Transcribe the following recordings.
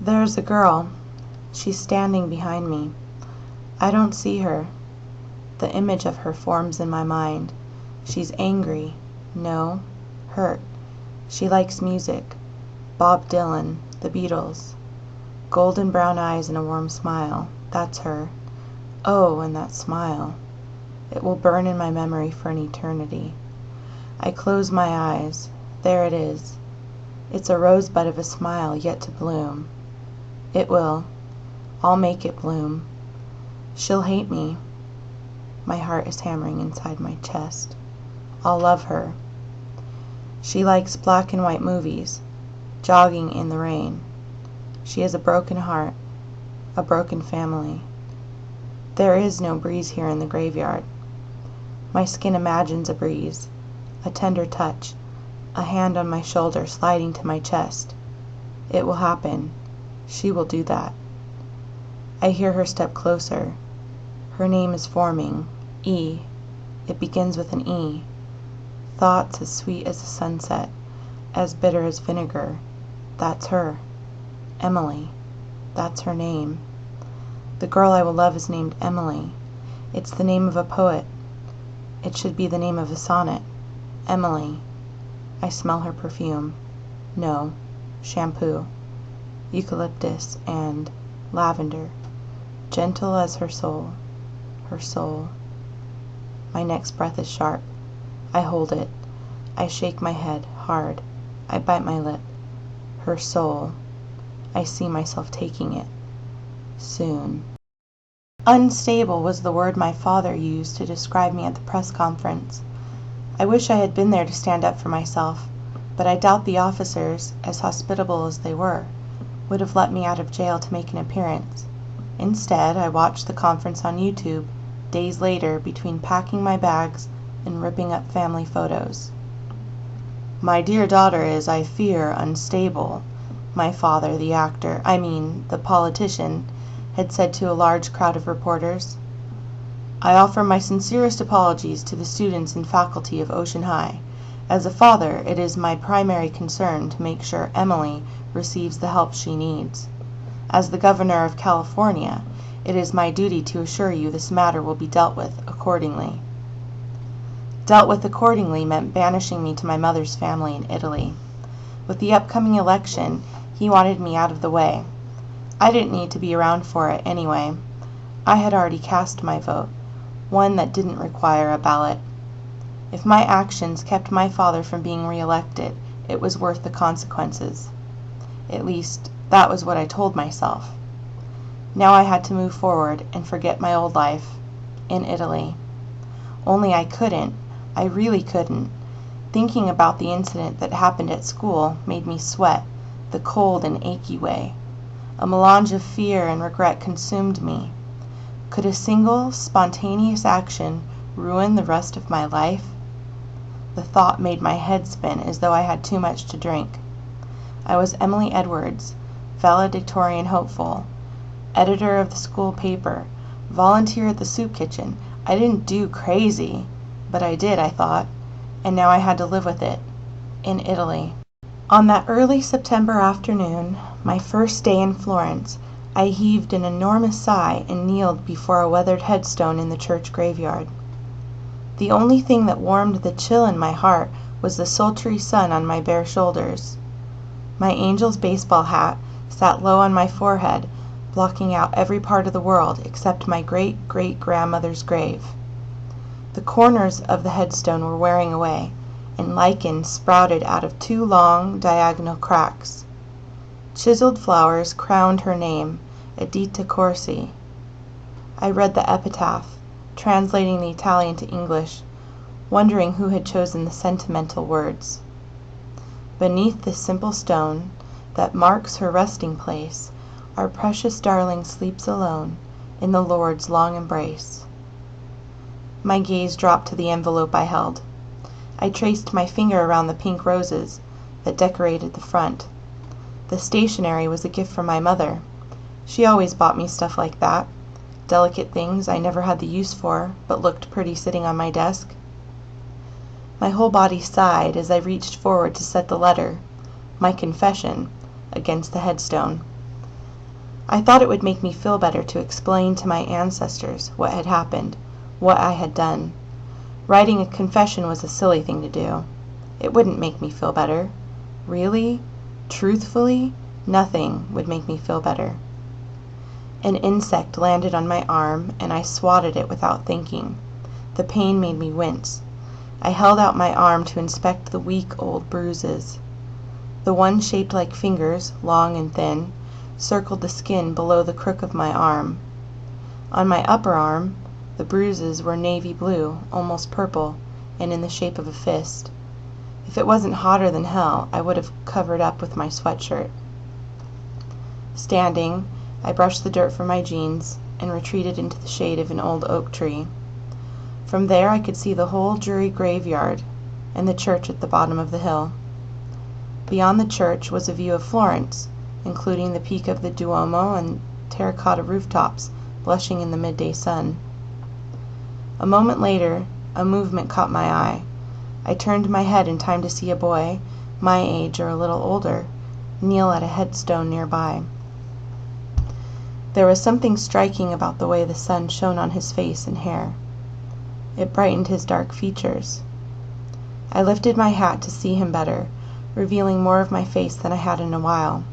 There's a girl. She's standing behind me. I don't see her. The image of her forms in my mind. She's angry. No, hurt. She likes music. Bob Dylan, the Beatles. Golden brown eyes and a warm smile. That's her. Oh, and that smile. It will burn in my memory for an eternity. I close my eyes. There it is. It's a rosebud of a smile yet to bloom. It will. I'll make it bloom. She'll hate me. My heart is hammering inside my chest. I'll love her. She likes black and white movies, jogging in the rain. She has a broken heart, a broken family. There is no breeze here in the graveyard. My skin imagines a breeze, a tender touch, a hand on my shoulder sliding to my chest. It will happen. She will do that. I hear her step closer. Her name is forming. E. It begins with an E. Thoughts as sweet as a sunset, as bitter as vinegar. That's her. Emily. That's her name. The girl I will love is named Emily. It's the name of a poet. It should be the name of a sonnet. Emily. I smell her perfume. No, shampoo. Eucalyptus and lavender. Gentle as her soul. Her soul. My next breath is sharp. I hold it. I shake my head hard. I bite my lip. Her soul. I see myself taking it. Soon. Unstable was the word my father used to describe me at the press conference. I wish I had been there to stand up for myself, but I doubt the officers, as hospitable as they were, would have let me out of jail to make an appearance. Instead, I watched the conference on YouTube, days later, between packing my bags and ripping up family photos. My dear daughter is, I fear, unstable, my father, the politician, had said to a large crowd of reporters. I offer my sincerest apologies to the students and faculty of Ocean High. As a father, it is my primary concern to make sure Emily receives the help she needs. As the Governor of California, it is my duty to assure you this matter will be dealt with accordingly. Dealt with accordingly meant banishing me to my mother's family in Italy. With the upcoming election, he wanted me out of the way. I didn't need to be around for it anyway. I had already cast my vote, one that didn't require a ballot. If my actions kept my father from being re-elected, it was worth the consequences. At least, that was what I told myself. Now I had to move forward and forget my old life, in Italy. Only I couldn't. I really couldn't. Thinking about the incident that happened at school made me sweat, the cold and achy way. A melange of fear and regret consumed me. Could a single, spontaneous action ruin the rest of my life? The thought made my head spin as though I had too much to drink. I was Emily Edwards, valedictorian hopeful, editor of the school paper, volunteer at the soup kitchen. I didn't do crazy, but I did, I thought, and now I had to live with it, in Italy. On that early September afternoon, my first day in Florence, I heaved an enormous sigh and kneeled before a weathered headstone in the church graveyard. The only thing that warmed the chill in my heart was the sultry sun on my bare shoulders. My angel's baseball hat sat low on my forehead, blocking out every part of the world except my great-great-grandmother's grave. The corners of the headstone were wearing away, and lichen sprouted out of two long, diagonal cracks. Chiseled flowers crowned her name, Edita Corsi. I read the epitaph, translating the Italian to English, wondering who had chosen the sentimental words. Beneath this simple stone that marks her resting place, our precious darling sleeps alone in the Lord's long embrace. My gaze dropped to the envelope I held. I traced my finger around the pink roses that decorated the front. The stationery was a gift from my mother. She always bought me stuff like that, delicate things I never had the use for, but looked pretty sitting on my desk. My whole body sighed as I reached forward to set the letter, my confession, against the headstone. I thought it would make me feel better to explain to my ancestors what had happened, what I had done. Writing a confession was a silly thing to do. It wouldn't make me feel better. Really? Truthfully? Nothing would make me feel better. An insect landed on my arm, and I swatted it without thinking. The pain made me wince. I held out my arm to inspect the weak old bruises. The one shaped like fingers, long and thin, circled the skin below the crook of my arm. On my upper arm, the bruises were navy blue, almost purple, and in the shape of a fist. If it wasn't hotter than hell, I would have covered up with my sweatshirt. Standing, I brushed the dirt from my jeans and retreated into the shade of an old oak tree. From there I could see the whole Drury graveyard and the church at the bottom of the hill. Beyond the church was a view of Florence, including the peak of the Duomo and terracotta rooftops blushing in the midday sun. A moment later, a movement caught my eye. I turned my head in time to see a boy, my age or a little older, kneel at a headstone nearby. There was something striking about the way the sun shone on his face and hair. It brightened his dark features. I lifted my hat to see him better, revealing more of my face than I had in a while.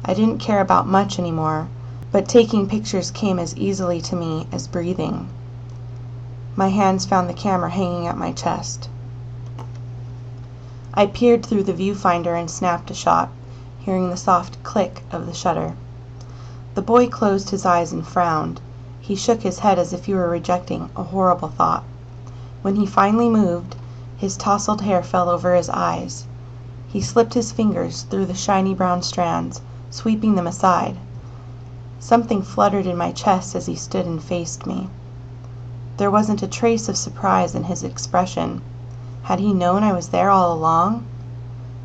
I didn't care about much anymore, but taking pictures came as easily to me as breathing. My hands found the camera hanging at my chest. I peered through the viewfinder and snapped a shot, hearing the soft click of the shutter. The boy closed his eyes and frowned. He shook his head as if he were rejecting a horrible thought. When he finally moved, his tousled hair fell over his eyes. He slipped his fingers through the shiny brown strands, sweeping them aside. Something fluttered in my chest as he stood and faced me. There wasn't a trace of surprise in his expression. Had he known I was there all along?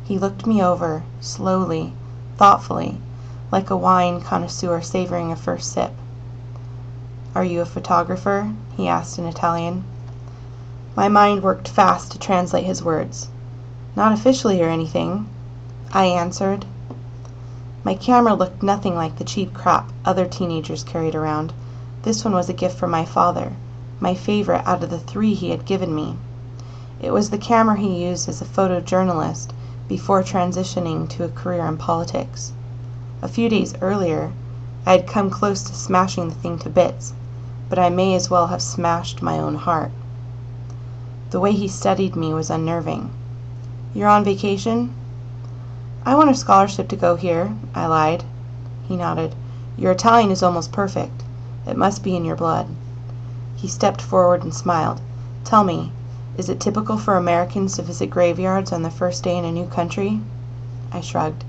He looked me over, slowly, thoughtfully, like a wine connoisseur savoring a first sip. "Are you a photographer?" he asked in Italian. My mind worked fast to translate his words. "Not officially or anything," I answered. My camera looked nothing like the cheap crap other teenagers carried around. This one was a gift from my father, my favorite out of the 3 he had given me. It was the camera he used as a photojournalist before transitioning to a career in politics. A few days earlier, I had come close to smashing the thing to bits, but I may as well have smashed my own heart. The way he studied me was unnerving. "You're on vacation?" "I won a scholarship to go here," I lied. He nodded. "Your Italian is almost perfect. It must be in your blood." He stepped forward and smiled. "Tell me, is it typical for Americans to visit graveyards on the first day in a new country?" I shrugged.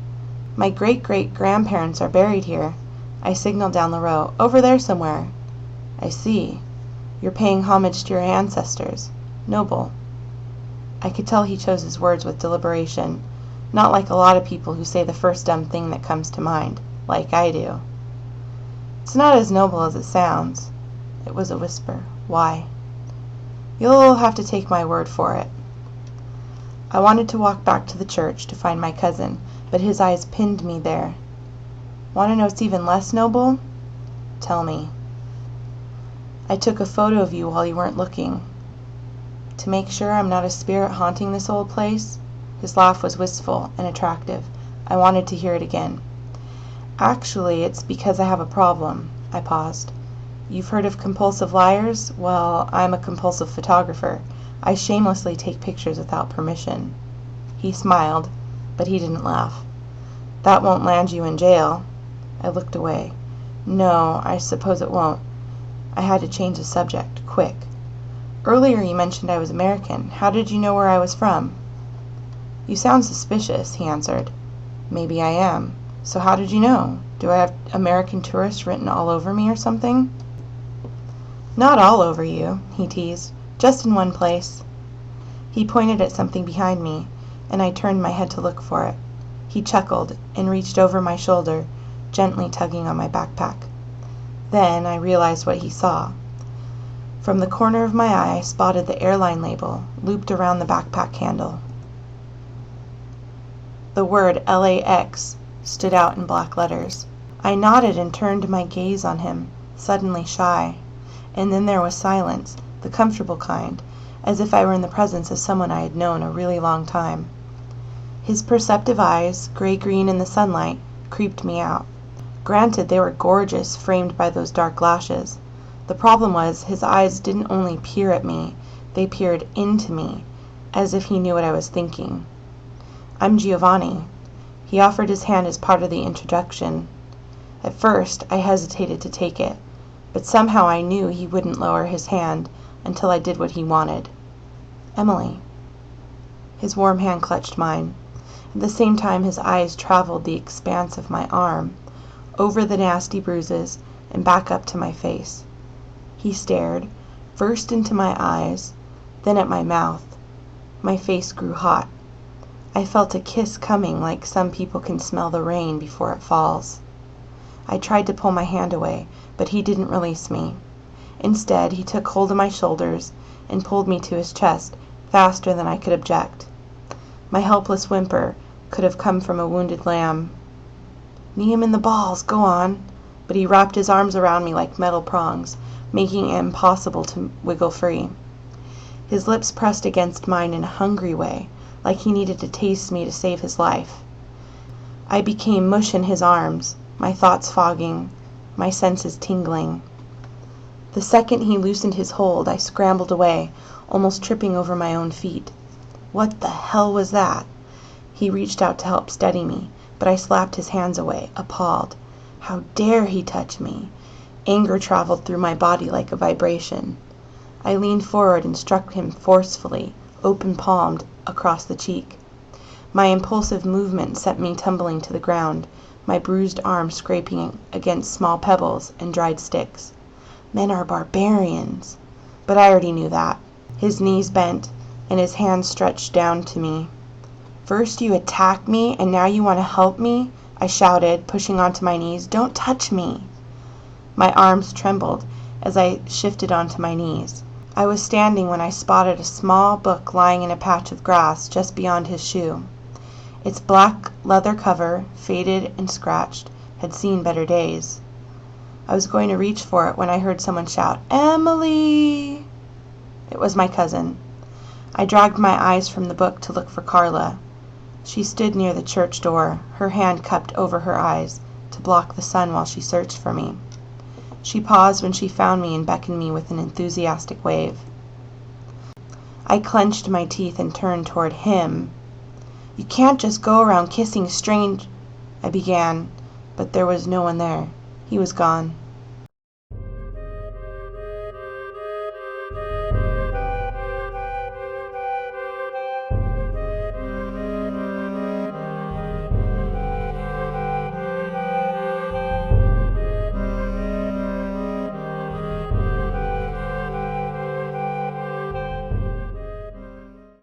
"My great-great-grandparents are buried here." I signaled down the row. "Over there somewhere." "I see. You're paying homage to your ancestors. Noble." I could tell he chose his words with deliberation, not like a lot of people who say the first dumb thing that comes to mind, like I do. "It's not as noble as it sounds." It was a whisper. "Why?" "You'll have to take my word for it." I wanted to walk back to the church to find my cousin, but his eyes pinned me there. "Want to know what's even less noble?" "Tell me." "I took a photo of you while you weren't looking. To make sure I'm not a spirit haunting this old place." His laugh was wistful and attractive. I wanted to hear it again. "Actually, it's because I have a problem." I paused. "You've heard of compulsive liars? Well, I'm a compulsive photographer. I shamelessly take pictures without permission." He smiled, but he didn't laugh. "That won't land you in jail." I looked away. "No, I suppose it won't." I had to change the subject, quick. "Earlier you mentioned I was American. How did you know where I was from?" "You sound suspicious," he answered. "Maybe I am. So how did you know? Do I have American tourist written all over me or something?" "Not all over you," he teased. "Just in one place." He pointed at something behind me, and I turned my head to look for it. He chuckled and reached over my shoulder, gently tugging on my backpack. Then I realized what he saw. From the corner of my eye I spotted the airline label looped around the backpack handle. The word LAX stood out in black letters. I nodded and turned my gaze on him, suddenly shy. And then there was silence, the comfortable kind, as if I were in the presence of someone I had known a really long time. His perceptive eyes, gray-green in the sunlight, creeped me out. Granted, they were gorgeous, framed by those dark lashes. The problem was, his eyes didn't only peer at me, they peered into me, as if he knew what I was thinking. "I'm Giovanni." He offered his hand as part of the introduction. At first, I hesitated to take it, but somehow I knew he wouldn't lower his hand until I did what he wanted. "Emily." His warm hand clutched mine. At the same time, his eyes traveled the expanse of my arm, over the nasty bruises, and back up to my face. He stared, first into my eyes, then at my mouth. My face grew hot. I felt a kiss coming, like some people can smell the rain before it falls. I tried to pull my hand away, but he didn't release me. Instead, he took hold of my shoulders and pulled me to his chest faster than I could object. My helpless whimper could have come from a wounded lamb. "Knee him in the balls, go on." But he wrapped his arms around me like metal prongs, making it impossible to wiggle free. His lips pressed against mine in a hungry way, like he needed to taste me to save his life. I became mush in his arms, my thoughts fogging, my senses tingling. The second he loosened his hold, I scrambled away, almost tripping over my own feet. What the hell was that? He reached out to help steady me, but I slapped his hands away, appalled. How dare he touch me? Anger traveled through my body like a vibration. I leaned forward and struck him forcefully, open-palmed, across the cheek. My impulsive movement sent me tumbling to the ground, my bruised arm scraping against small pebbles and dried sticks. Men are barbarians. But I already knew that. His knees bent, and his hands stretched down to me. "First you attacked me, and now you want to help me?" I shouted, pushing onto my knees. "Don't touch me!" My arms trembled as I shifted onto my knees. I was standing when I spotted a small book lying in a patch of grass just beyond his shoe. Its black leather cover, faded and scratched, had seen better days. I was going to reach for it when I heard someone shout, "Emily!" It was my cousin. I dragged my eyes from the book to look for Carla. She stood near the church door, her hand cupped over her eyes to block the sun while she searched for me. She paused when she found me and beckoned me with an enthusiastic wave. I clenched my teeth and turned toward him. "You can't just go around kissing I began, but there was no one there. He was gone.